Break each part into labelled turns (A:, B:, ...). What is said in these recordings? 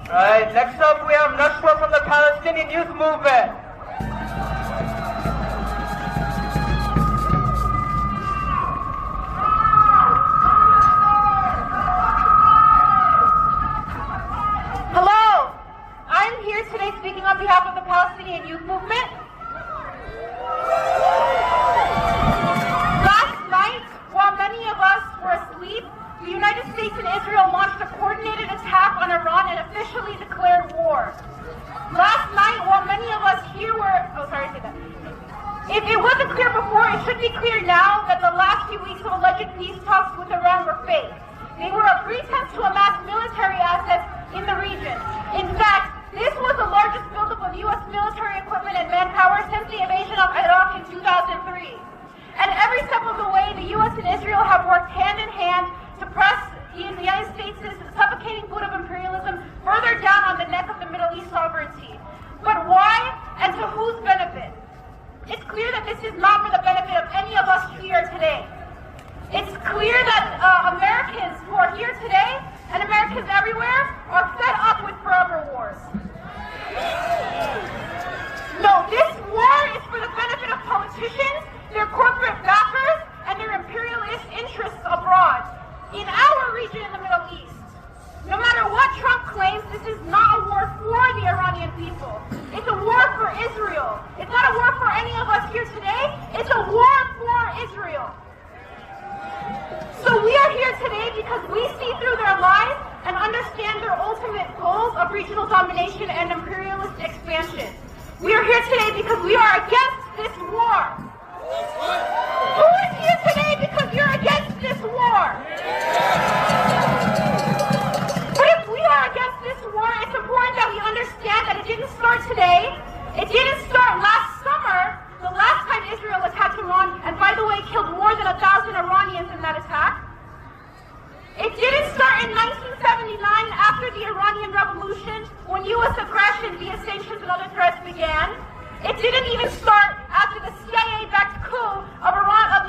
A: Alright, next up we have Nashra from the Palestinian Youth Movement.
B: Hello, I'm here today speaking on behalf of the Palestinian Youth Movement. Last night, while many of us were asleep, the United States and Israel launched a coordinated attack on Iran and officially declared war. Last night, while many of us here were... If it wasn't clear before, it should be clear now that the last few weeks of alleged peace talks with Iran were fake. They were a pretense to amass military assets in the region. In fact, this was the largest buildup of U.S. military equipment and manpower since the invasion of Iraq in 2003. And every step of the way, the U.S. and Israel have worked hand in hand to press the United States' suffocating boot of imperialism further down on the neck of the Middle East sovereignty. But why and to whose benefit? It's clear that this is not for the benefit of any of us here today. It's clear that Americans who are here today and Americans everywhere are fed up with forever wars. No, this war is for the benefit of politicians, their corporate backers, and their imperialist interests abroad. In our region in the Middle East, no matter what Trump claims, this is not a war for the Iranian people. It's a war for Israel. It's not a war for any of us here today. It's a war for Israel. So we are here today because we see through their lies and understand their ultimate goals of regional domination and imperialist expansion. We are here today because we are against this war. Who is here today because you're against this war? But if we are against this war, it's important that we understand that it didn't start today. It didn't start last summer, the last time Israel attacked Iran, and by the way, killed more than 1,000 Iranians in that attack. It didn't start in 1979 after the Iranian Revolution, when U.S. aggression via sanctions and other threats began. It didn't even start after the CIA-backed coup of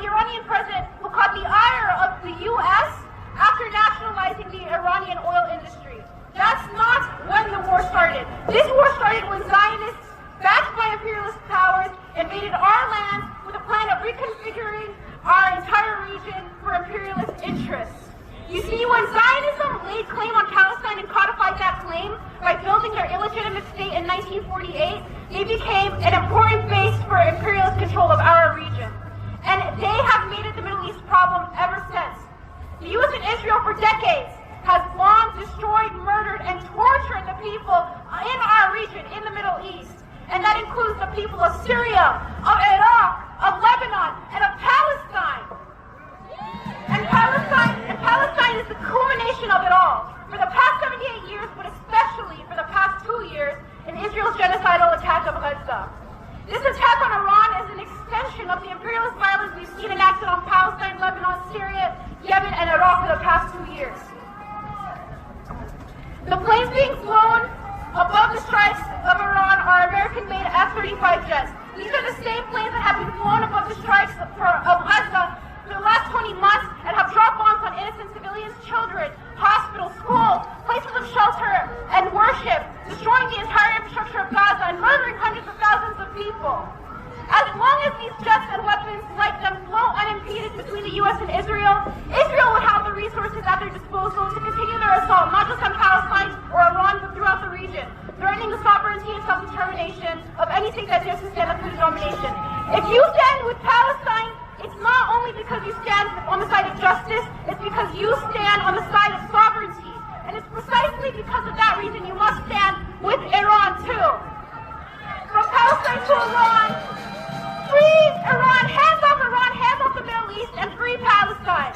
B: the Iranian president, who caught the ire of the U.S. after nationalizing the Iranian oil industry. That's not when the war started. This war started when Zionists, backed by imperialist powers, invaded our land with a plan of reconfiguring our entire region for imperialist interests. You see, when Zionism laid claim on Palestine and codified that claim by building their illegitimate state in 1948, they became an important base for imperialist control of our region. And they have made it the Middle East problem ever since. The U.S. and Israel for decades has bombed, destroyed, murdered, and tortured the people in our region, in the Middle East. And that includes the people of Syria, of Iraq, of Lebanon, and of Palestine. And Palestine is the culmination of it all. For the past 78 years, but especially for the past 2 years, in Israel's genocidal attack of Gaza. This attack on Iran is an extension of the imperialist violence we've seen enacted on Palestine, Lebanon, Syria, Yemen, and Iraq for the past 2 years. The planes being flown above the strikes of Iran are American-made F-35 jets. These are the same planes that have been flown above the strikes of Gaza for the last 20 months and have dropped bombs on innocent civilians, children, hospitals, schools, places of shelter and worship, destroying the entire infrastructure of Gaza and murdering hundreds of thousands of people. As long as these jets and weapons like them flow unimpeded between the U.S. and Israel, Israel would have the resources at their disposal to continue their assault, not just on Palestine or Iran, but throughout the region, threatening the sovereignty and self-determination of anything that dares to stand up to the domination. If you stand with Palestine, it's not only because you stand on the side of justice, it's because you stand on the side of sovereignty. And it's precisely because of that reason you must stand with Iran too. From Palestine to Iran, free Iran, hands off the Middle East, and free Palestine.